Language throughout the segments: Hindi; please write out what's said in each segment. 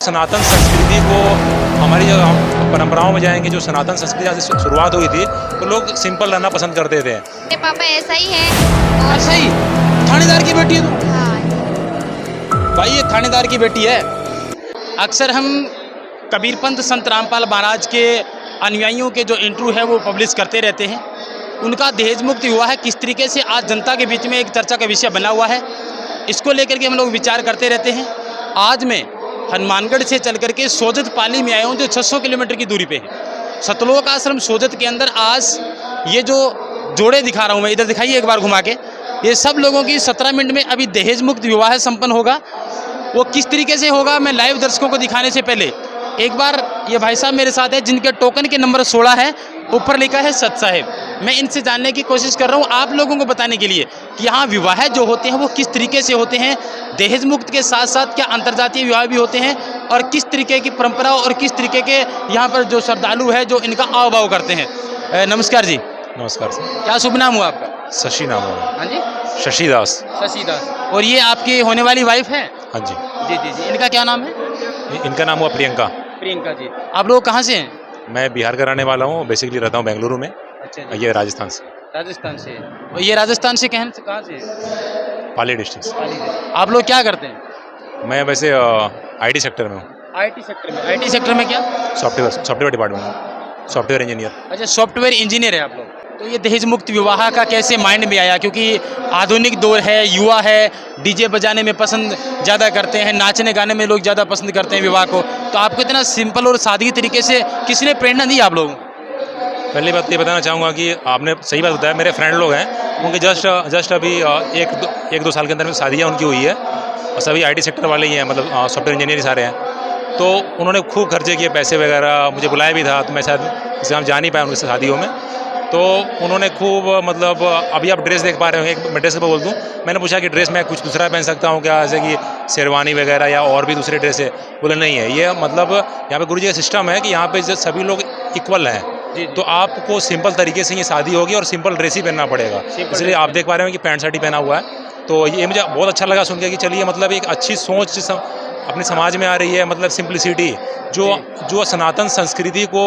सनातन संस्कृति को हमारी जो हम परंपराओं में जाएंगे, जो सनातन संस्कृति जहाँ से शुरुआत हुई थी, तो लोग सिंपल रहना पसंद करते थे। मेरे पापा ऐसा ही है। ऐसा ही थानेदार की बेटी है तू? हाँ। भाई ये थानेदार की बेटी है। अक्सर हम कबीरपंथ संत रामपाल महाराज के अनुयायियों के जो इंटरव्यू है वो पब्लिश करते रहते हैं। उनका दहेज मुक्त हुआ है किस तरीके से आज जनता के बीच में एक चर्चा का विषय बना हुआ है, इसको लेकर के हम लोग विचार करते रहते हैं। आज मैं हनुमानगढ़ से चल करके सोजत पाली में आया हूँ, जो 600 किलोमीटर की दूरी पे है। सतलोक आश्रम सोजत के अंदर आज ये जो जोड़े दिखा रहा हूँ मैं, इधर दिखाइए एक बार घुमा के, ये सब लोगों की 17 मिनट में अभी दहेज मुक्त विवाह संपन्न होगा। वो किस तरीके से होगा मैं लाइव दर्शकों को दिखाने से पहले एक बार ये भाई साहब मेरे साथ है जिनके टोकन के नंबर 16 है, ऊपर लिखा है सत साहेब। मैं इनसे जानने की कोशिश कर रहा हूँ आप लोगों को बताने के लिए कि यहाँ विवाह जो होते हैं वो किस तरीके से होते हैं, दहेज मुक्त के साथ साथ क्या अंतर्जातीय विवाह भी होते हैं और किस तरीके की परंपरा और किस तरीके के यहाँ पर जो श्रद्धालु है जो इनका आव भाव करते हैं। नमस्कार जी। नमस्कार सर। क्या शुभ नाम हुआ आपका? शशि नाम है। हाँ जी, शशिदास। शशिदास। और ये आपकी होने वाली वाइफ है? हाँ जी। जी जी जी। इनका क्या नाम है? इनका नाम हुआ प्रियंका। प्रियंका जी। आप लोग कहाँ से हैं? मैं बिहार का रहने वाला हूँ, बेसिकली रहता हूँ बेंगलुरु में। अच्छा जी। ये राजस्थान से, राजस्थान से। और ये राजस्थान से कहाँ से? पाली डिस्ट्रिक्ट से। आप लोग क्या करते हैं? मैं वैसे आईटी सेक्टर में हूँ। आईटी सेक्टर में। आईटी सेक्टर में क्या? सॉफ्टवेयर डिपार्टमेंट में, सॉफ्टवेयर इंजीनियर। अच्छा, सॉफ्टवेयर इंजीनियर है आप लोग। तो ये दहेज मुक्त विवाह का कैसे माइंड में आया? क्योंकि आधुनिक दौर है, युवा है, डीजे बजाने में पसंद ज़्यादा करते हैं, नाचने गाने में लोग ज़्यादा पसंद करते हैं विवाह को। तो आपको इतना सिंपल और सादगी तरीके से किसने प्रेरणा दी आप लोगों को? पहली बात ये बताना चाहूँगा कि आपने सही बात बताया, मेरे फ्रेंड लोग हैं, उनके जस्ट अभी एक दो साल के अंदर में शादियाँ उनकी हुई है और सभी आईटी सेक्टर वाले ही हैं, मतलब सॉफ्टवेयर इंजीनियर सारे हैं। तो उन्होंने खूब खर्चे किए, पैसे वगैरह, मुझे बुलाया भी था, तो मैं शायद इसलिए हम जा नहीं पाए उनकी शादियों में। तो उन्होंने खूब, मतलब अभी आप ड्रेस देख पा रहे होंगे, मैं ड्रेस पर बोल दूँ, मैंने पूछा कि ड्रेस मैं कुछ दूसरा पहन सकता हूँ क्या, जैसे कि शेरवानी वगैरह या और भी दूसरे ड्रेस है? बोले नहीं है, ये मतलब यहाँ पे गुरुजी का सिस्टम है कि यहाँ पे सभी लोग इक्वल हैं, तो आपको सिंपल तरीके से ये शादी होगी और सिंपल ड्रेस ही पहनना पड़ेगा। इसलिए आप देख पा रहे हो कि पैंट शर्ट ही पहना हुआ है। तो ये मुझे बहुत अच्छा लगा सुन के कि चलिए, मतलब एक अच्छी सोच अपने समाज में आ रही है, मतलब सिंप्लिसिटी, जो सनातन संस्कृति को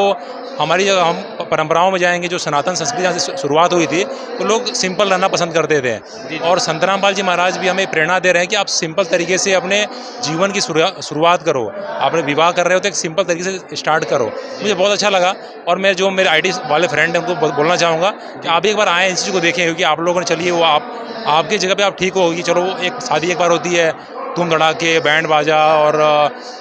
हमारी जो हम परंपराओं में जाएंगे, जो सनातन संस्कृति जहाँ से शुरुआत हुई थी, तो लोग सिंपल रहना पसंद करते थे। और संत रामपाल जी महाराज भी हमें प्रेरणा दे रहे हैं कि आप सिंपल तरीके से अपने जीवन की शुरुआत करो। आपने विवाह कर रहे हो तो एक सिंपल तरीके से स्टार्ट करो। मुझे बहुत अच्छा लगा। और मैं जो मेरे आईटी वाले फ्रेंड हैं उनको बोलना चाहूँगा कि आप एक बार आएँ, इस चीज़ को देखें, क्योंकि आप लोगों ने, चलिए वो आपकी जगह पर आप ठीक होगी, चलो एक शादी एक बार होती है, धूम धड़ाके, बैंड बाजा और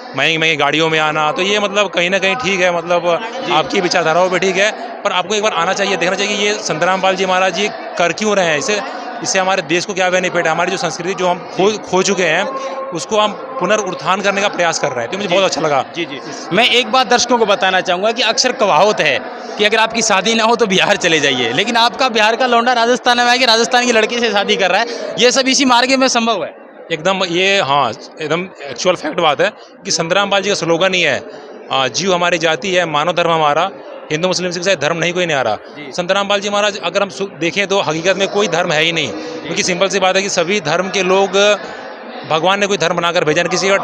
महंगी महंगी गाड़ियों में आना, तो ये मतलब कहीं ना कहीं ठीक है, मतलब आपकी विचारधाराओं पे ठीक है, पर आपको एक बार आना चाहिए, देखना चाहिए ये संत रामपाल जी महाराज जी कर क्यों रहे हैं, इससे हमारे देश को क्या बेनिफिट है, हमारी जो संस्कृति जो हम खो चुके हैं उसको हम पुनरुत्थान करने का प्रयास कर रहे हैं। तो मुझे बहुत अच्छा लगा। जी जी। मैं एक बात दर्शकों को बताना चाहूँगा कि अक्सर कहावत है कि अगर आपकी शादी ना हो तो बिहार चले जाइए, लेकिन आपका बिहार का लौंडा राजस्थान में आके राजस्थान की लड़की से शादी कर रहा है, ये सब इसी मार्ग में संभव है। एकदम ये, हाँ, एकदम एक्चुअल फैक्ट बात है कि संत रामपाल जी का स्लोगन ही है, जीव हमारी जाति है, मानव धर्म हमारा, हिंदू मुस्लिम सिख ईसाई धर्म नहीं कोई नहीं आ रहा। संत रामपाल जी महाराज अगर हम देखें तो हकीकत में कोई धर्म है ही नहीं, क्योंकि सिंपल सी बात है कि सभी धर्म के लोग भगवान ने कोई धर्म बनाकर भेजा नहीं, किसी का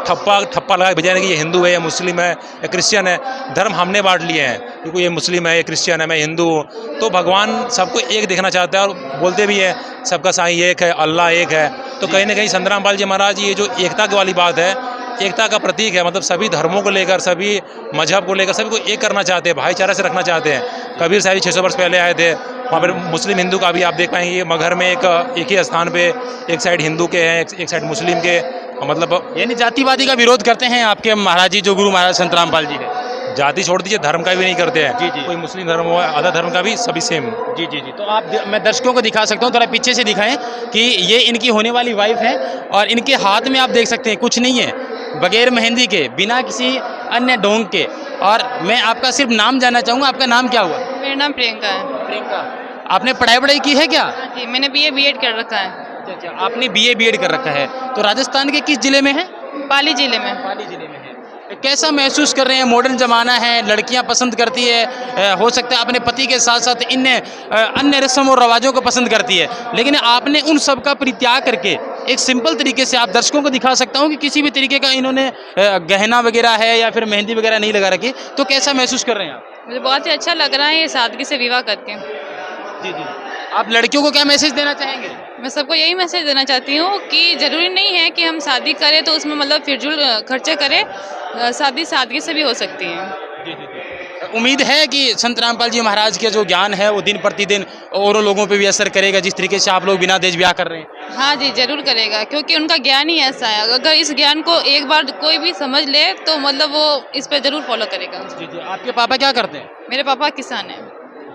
ठप्पा लगा भेजा नहीं कि ये हिंदू है या मुस्लिम है या क्रिश्चियन है। धर्म हमने बांट लिए हैं कि कोई ये मुस्लिम है, ये क्रिश्चियन है, मैं हिंदू हूँ। तो भगवान सबको एक देखना चाहता है और बोलते भी हैं सबका साईं एक है, अल्लाह एक है। तो कहीं ना कहीं संत रामपाल जी महाराज ये जो एकता की वाली बात है, एकता का प्रतीक है, मतलब सभी धर्मों को लेकर, सभी मजहब को लेकर सभी को एक करना चाहते हैं, भाईचारा से रखना चाहते हैं। कबीर साहब 600 वर्ष पहले आए थे, वहाँ पर मुस्लिम हिंदू का भी आप देख पाएंगे, मगहर में एक ही स्थान पे एक साइड हिंदू के हैं, एक साइड मुस्लिम के, मतलब यानी जातिवादी का विरोध करते हैं आपके महाराज जी, जो गुरु महाराज संत रामपाल जी है। जाति छोड़ दीजिए, धर्म का भी नहीं करते हैं। जी जी। कोई मुस्लिम धर्म हो, अदर धर्म का भी, सभी सेम। जी जी जी। तो मैं दर्शकों को दिखा सकता हूँ, थोड़ा पीछे से दिखाएं कि ये इनकी होने वाली वाइफ है और इनके हाथ में आप देख सकते हैं कुछ नहीं है, बगैर मेहंदी के, बिना किसी अन्य ढोंग के। और मैं आपका सिर्फ नाम जानना चाहूँगा, आपका नाम क्या हुआ? मेरा नाम प्रियंका है। प्रियंका। आपने पढ़ाई की है क्या? जी, मैंने BA B.Ed कर रखा है। अच्छा, आपने BA B.Ed कर रखा है। तो राजस्थान के किस जिले में है? पाली जिले में। पाली जिले में है। कैसा महसूस कर रहे हैं? मॉडर्न ज़माना है, लड़कियां पसंद करती है, हो सकता है अपने पति के साथ साथ अन्य रस्म और रवाजों को पसंद करती है, लेकिन आपने उन सब का परित्याग करके एक सिंपल तरीके से आप दर्शकों को दिखा सकता हूँ कि किसी भी तरीके का इन्होंने गहना वगैरह है या फिर मेहंदी वगैरह नहीं लगा रखी, तो कैसा महसूस कर रहे हैं आप? मुझे बहुत ही अच्छा लग रहा है ये सादगी से विवाह करके। जी जी। आप लड़कियों को क्या मैसेज देना चाहेंगे? मैं सबको यही मैसेज देना चाहती हूँ कि ज़रूरी नहीं है कि हम शादी करें तो उसमें मतलब फिजूल खर्चे करें, शादी सादगी से भी हो सकती है। उम्मीद है कि संत रामपाल जी महाराज के जो ज्ञान है वो दिन प्रतिदिन और लोगों पे भी असर करेगा, जिस तरीके से आप लोग बिना दहेज ब्याह कर रहे हैं। हाँ जी, ज़रूर करेगा, क्योंकि उनका ज्ञान ही ऐसा है। अगर इस ज्ञान को एक बार कोई भी समझ ले तो मतलब वो इस पर ज़रूर फॉलो करेगा। जी जी। आपके पापा क्या करते हैं? मेरे पापा किसान हैं।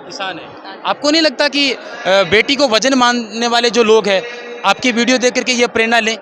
किसान है। आपको नहीं लगता कि बेटी को वजन मानने वाले जो लोग हैं आपकी वीडियो देख करके ये प्रेरणा लें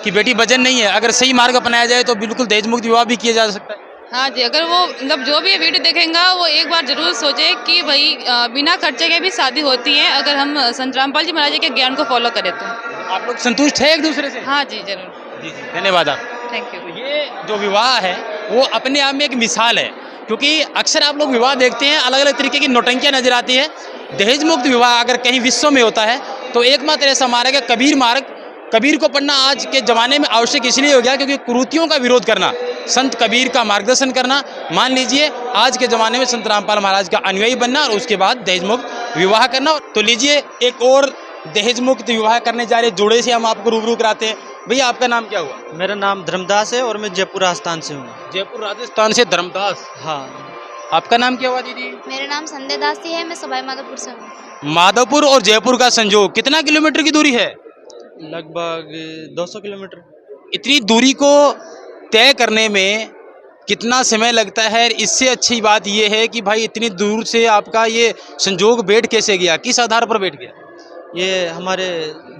कि बेटी वजन नहीं है, अगर सही मार्ग अपनाया जाए तो बिल्कुल दहेज मुक्त विवाह भी किया जा सकता है? हाँ जी, अगर वो मतलब जो भी ये वीडियो देखेगा वो एक बार जरूर सोचे कि भाई बिना खर्चे के भी शादी होती है, अगर हम संत रामपाल जी महाराज के ज्ञान को फॉलो करें तो। आप लोग संतुष्ट है एक दूसरे से? हाँ जी, जरूर। जी जी, धन्यवाद आप। Thank you. तो ये जो विवाह है वो अपने आप में एक मिसाल है, क्योंकि अक्सर आप लोग विवाह देखते हैं अलग अलग तरीके की नौटंकियां नजर आती है। दहेज मुक्त विवाह अगर कहीं विश्व में होता है तो एकमात्र ऐसा मार्ग है कबीर मार्ग। कबीर को पढ़ना आज के ज़माने में आवश्यक इसलिए हो गया क्योंकि कुरीतियों का विरोध करना, संत कबीर का मार्गदर्शन करना, मान लीजिए आज के ज़माने में संत रामपाल महाराज का अनुयायी बनना और उसके बाद दहेज मुक्त विवाह करना। तो लीजिए एक और दहेज मुक्त विवाह करने जा रहे जोड़े से हम आपको रूबरू कराते हैं। भैया आपका नाम क्या हुआ? मेरा नाम धर्मदास है और मैं जयपुर राजस्थान से हूँ। जयपुर राजस्थान से धर्मदास। हाँ। आपका नाम क्या हुआ दीदी? मेरा नाम संध्या दासी है, मैं सवाई माधोपुर से हूँ। माधोपुर और जयपुर का संजोग कितना किलोमीटर की दूरी है? लगभग 200 किलोमीटर। इतनी दूरी को तय करने में कितना समय लगता है? इससे अच्छी बात यह है कि भाई इतनी दूर से आपका ये संजोग बैठ कैसे गया, किस आधार पर बैठ गया? ये हमारे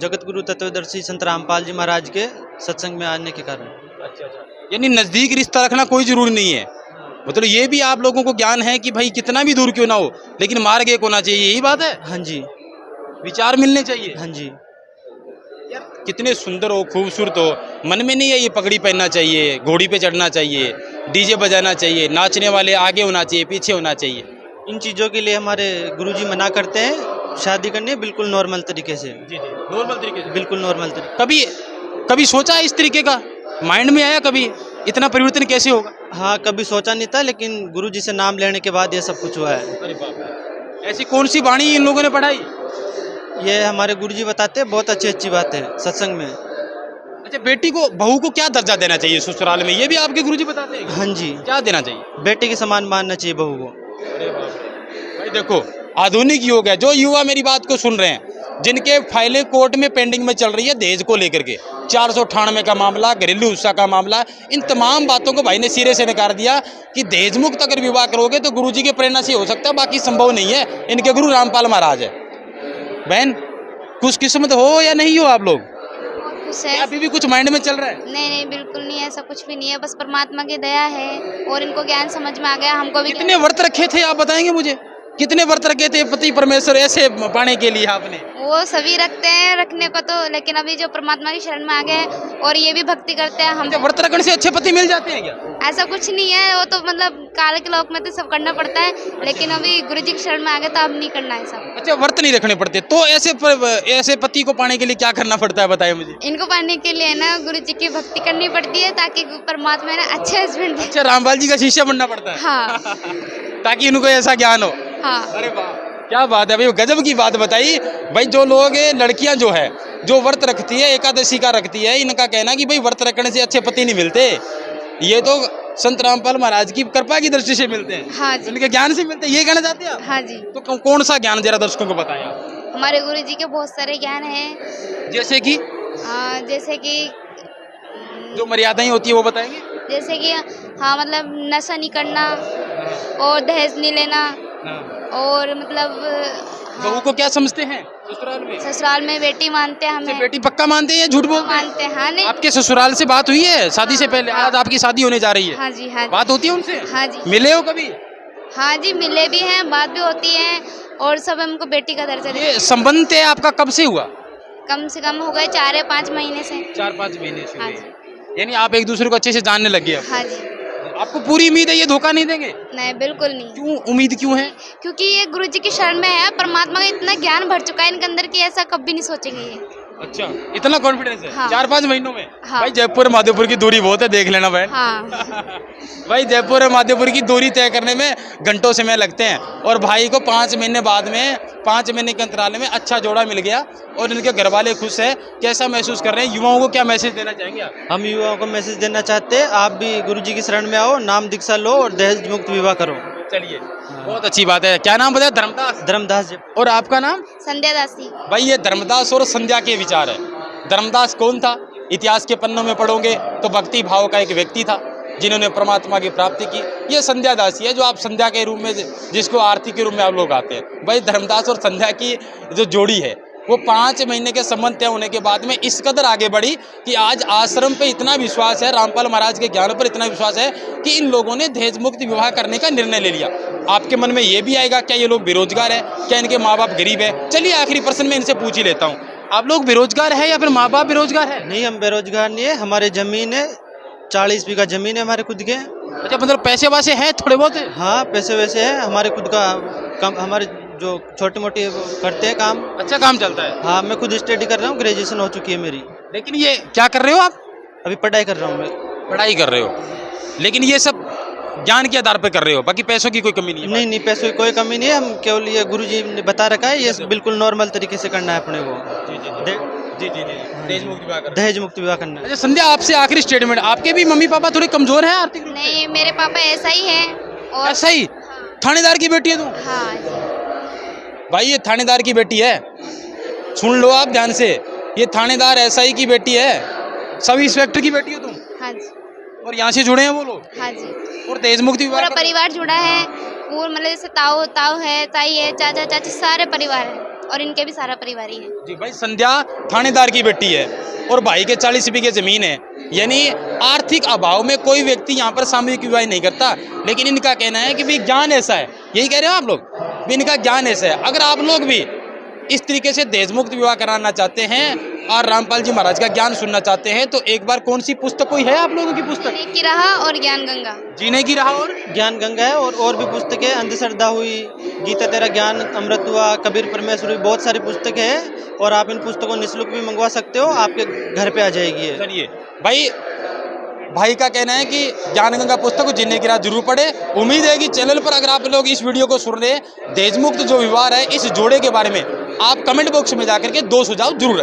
जगत गुरु तत्वदर्शी संत रामपाल जी महाराज के सत्संग में आने के कारण। अच्छा अच्छा। यानी नज़दीक रिश्ता रखना कोई ज़रूरी नहीं है, मतलब ये भी आप लोगों को ज्ञान है कि भाई कितना भी दूर क्यों ना हो लेकिन मार्ग एक होना चाहिए, यही बात है? हाँ जी। विचार मिलने चाहिए। हाँ जी। कितने सुंदर हो, खूबसूरत हो, मन में नहीं है ये पगड़ी पहनना चाहिए, घोड़ी पे चढ़ना चाहिए, डीजे बजाना चाहिए, नाचने वाले आगे होना चाहिए, पीछे होना चाहिए? इन चीज़ों के लिए हमारे गुरुजी मना करते हैं, शादी करनी है बिल्कुल नॉर्मल तरीके से। जी जी, नॉर्मल तरीके से। बिल्कुल नॉर्मल तरीके। कभी कभी सोचा है इस तरीके का, माइंड में आया कभी इतना परिवर्तन कैसे होगा? हाँ, कभी सोचा नहीं था, लेकिन गुरुजी से नाम लेने के बाद ये सब कुछ हुआ है। अरे बाप, ऐसी कौन सी वाणी इन लोगों ने पढ़ाई? ये हमारे गुरुजी बताते हैं, बहुत अच्छी अच्छी बात है सत्संग में। अच्छा, बेटी को, बहू को क्या दर्जा देना चाहिए ससुराल में, ये भी आपके गुरुजी बताते हैं? हाँ जी। क्या देना चाहिए? बेटे के समान मानना चाहिए बहू को। अरे बाप रे। भाई देखो, आधुनिक युग है, जो युवा मेरी बात को सुन रहे हैं, जिनके फाइलें कोर्ट में पेंडिंग में चल रही है दहेज को लेकर के, 498 का मामला, घरेलू हिंसा का मामला, इन तमाम बातों को भाई ने सिरे से नकार दिया कि दहेज मुक्त अगर विवाह करोगे तो गुरुजी के प्रेरणा से हो सकता है, बाकी संभव नहीं है। इनके गुरु रामपाल महाराज है। बहन, खुशकिस्मत हो या नहीं हो आप लोग? खुश है। अभी भी कुछ माइंड में चल रहा है? नहीं नहीं, बिल्कुल नहीं, ऐसा कुछ भी नहीं है, बस परमात्मा की दया है और इनको ज्ञान समझ में आ गया, हमको भी। कितने व्रत रखे थे आप बताएंगे मुझे? कितने व्रत रखे थे पति परमेश्वर ऐसे पाने के लिए आपने? वो सभी रखते हैं रखने को तो, लेकिन अभी जो परमात्मा की शरण में आ गए और ये भी भक्ति करते हैं हम। व्रत रखने से अच्छे पति मिल जाते हैं क्या? ऐसा कुछ नहीं है, वो तो मतलब काल के लोक में तो सब करना पड़ता है, लेकिन अभी गुरु जी की शरण में आ गए तो अब नहीं करना है सब। अच्छा, व्रत नहीं रखने पड़ते तो ऐसे पति को पाने के लिए क्या करना पड़ता है बताइए मुझे? इनको पाने के लिए ना गुरु जी की भक्ति करनी पड़ती है, ताकि परमात्मा ना अच्छे हस्बैंड दे। अच्छा, रामपाल जी का शिष्य बनना पड़ता है? हाँ। ताकि इनको ऐसा ज्ञान हो। हाँ। अरे वाह, क्या बात है भाई, गजब की बात बताई भाई। जो लोग, लड़कियां जो है जो व्रत रखती है, एकादशी का रखती है, इनका कहना कि भाई व्रत रखने से अच्छे पति नहीं मिलते, ये तो संत रामपाल महाराज की कृपा की दृष्टि से मिलते हैं। हाँ जी। इनके ज्ञान से मिलते हैं, ये कहना चाहते हैं आप? हाँ जी। तो कौन सा ज्ञान जरा दर्शकों को बताएं आप। हमारे गुरु जी के बहुत सारे ज्ञान हैं, जैसे कि जैसे कि जो मर्यादाएं होती है वो बताएंगे? जैसे कि हाँ, मतलब नशा नहीं करना और दहेज नहीं लेना, और मतलब बहू को क्या समझते हैं ससुराल में? ससुराल में बेटी मानते हैं हमें। बेटी पक्का मानते हैं या झूठ बोलते हैं? मानते हैं। हाँ, नहीं। आपके ससुराल से बात हुई है शादी से पहले? आज आपकी शादी होने जा रही है। हाँ जी। हाँ जी। बात होती है उनसे? हाँ जी। मिले हो कभी? हाँ जी, मिले भी हैं, बात भी होती है, और सब हमको बेटी का दर्जा देते हैं। ये संबंध तय आपका कब से हुआ? कम से कम हो गए 4 या 5 महीने से। 4-5 महीने से? हाँ जी। यानी आप एक दूसरे को अच्छे से जानने लग गए अब? हाँ जी। आपको पूरी उम्मीद है ये धोखा नहीं देंगे? नहीं, बिल्कुल नहीं। क्यों उम्मीद क्यों है? क्योंकि ये गुरु जी की शरण में है, परमात्मा का इतना ज्ञान भर चुका है इनके अंदर कि ऐसा कभी नहीं सोचेंगे ये। अच्छा, इतना कॉन्फिडेंस है? हाँ। 4-5 महीनों में? हाँ। भाई जयपुर और माधोपुर की दूरी बहुत है, देख लेना बहन। हाँ भाई जयपुर और माधोपुर की दूरी तय करने में घंटों समय लगते हैं और भाई को 5 महीने बाद में 5 महीने के अंतराल में अच्छा जोड़ा मिल गया और इनके घर वाले खुश हैं। कैसा महसूस कर रहे हैं? युवाओं को क्या मैसेज देना चाहेंगे आप? हम युवाओं को मैसेज देना चाहते हैं, आप भी गुरु जी की शरण में आओ, नाम दीक्षा लो और दहेज मुक्त विवाह करो। चलिए, बहुत अच्छी बात है। क्या नाम बताया? धर्मदास। धर्मदास जी। और आपका नाम? संध्या दासी। भाई ये धर्मदास और संध्या के विचार है। धर्मदास कौन था? इतिहास के पन्नों में पढ़ोगे तो भक्ति भाव का एक व्यक्ति था जिन्होंने परमात्मा की प्राप्ति की। ये संध्या दासी है जो आप संध्या के रूप में, जिसको आरती के रूप में आप लोग आते हैं। भाई धर्मदास और संध्या की जो जोड़ी है वो 5 महीने के संबंध तय होने के बाद में इस कदर आगे बढ़ी कि आज आश्रम पे इतना विश्वास है, रामपाल महाराज के ज्ञान पर इतना विश्वास है कि इन लोगों ने दहेज मुक्त विवाह करने का निर्णय ले लिया। आपके मन में ये भी आएगा क्या ये लोग बेरोजगार है, क्या इनके माँ बाप गरीब है? चलिए आखिरी प्रश्न में इनसे पूछ ही लेता हूँ, आप लोग बेरोजगार है या फिर माँ बाप बेरोजगार है? नहीं, हम बेरोजगार नहीं है, हमारे जमीन है, 40 बीघा जमीन है हमारे खुद के। अच्छा, मतलब पैसे वासे हैं थोड़े बहुत? हाँ, पैसे वैसे है, हमारे खुद का काम, हमारे जो छोटे मोटे करते हैं काम। अच्छा काम चलता है? हाँ, मैं खुद स्टडी कर रहा हूँ, ग्रेजुएशन हो चुकी है मेरी। लेकिन ये क्या कर रहे हो आप? अभी पढ़ाई कर रहा हूँ मैं। पढ़ाई कर रहे हो, लेकिन ये सब ज्ञान के आधार पर कर रहे हो, बाकी पैसों की कोई कमी नहीं है? नहीं नहीं, पैसों की कोई कमी नहीं है, हम केवल ये गुरु जी ने बता रखा है, ये बिल्कुल नॉर्मल तरीके से करना है अपने को। दहेज मुक्त विवाह करना। दहेज मुक्त विवाह करना है। अच्छा संध्या, आपसे आखिरी स्टेटमेंट, आपके भी मम्मी पापा थोड़े कमजोर हैं आर्थिक रूप से? नहीं, मेरे पापा ऐसा ही है। और ऐसा ही? थानेदार की बेटी है तू? हाँ भाई ये थानेदार की बेटी है, सुन लो आप ध्यान से, ये थानेदार एसआई की बेटी है, सब इंस्पेक्टर की बेटी हो तुम, हाँ जी, और यहाँ से जुड़े हैं वो लोग, हाँ जी। और दहेज मुक्ति विवाह पूरा कर रहे हैं। परिवार जुड़ा है, पूरा मतलब जैसे ताऊ ताऊ है, ताई है, चाचा चाची, सारे परिवार है और इनके भी सारा परिवार ही है। जी भाई, संध्या थानेदार की बेटी है और भाई के 40 बीघे जमीन है, यानी आर्थिक अभाव में कोई व्यक्ति यहाँ पर सामूहिक विवाह नहीं करता। लेकिन इनका कहना है कि भाई ज्ञान ऐसा है, यही कह रहे हो आप लोग, भी इनका ज्ञान ऐसा है। अगर आप लोग भी इस तरीके से दहेज मुक्त विवाह कराना चाहते हैं और रामपाल जी महाराज का ज्ञान सुनना चाहते हैं तो एक बार कौन सी पुस्तक कोई है आप लोगों की पुस्तक? जीने की राह और ज्ञान गंगा। जीने की राह और ज्ञान गंगा है, और भी पुस्तकें, अंधश्रद्धा हुई, गीता तेरा ज्ञान अमृत हुआ, कबीर परमेश्वर हुई, बहुत सारी पुस्तकें हैं और आप इन पुस्तकों निःशुल्क भी मंगवा सकते हो, आपके घर पे आ जाएगी ये। चलिए भाई का कहना है कि ज्ञान गंगा पुस्तक को जीने की राह जरूर पढ़े। उम्मीद है कि चैनल पर अगर आप लोग इस वीडियो को सुन रहे हैं, दहेज मुक्त जो विवाह है इस जोड़े के बारे में आप कमेंट बॉक्स में जाकर के 2 सुझाव जरूर रखें।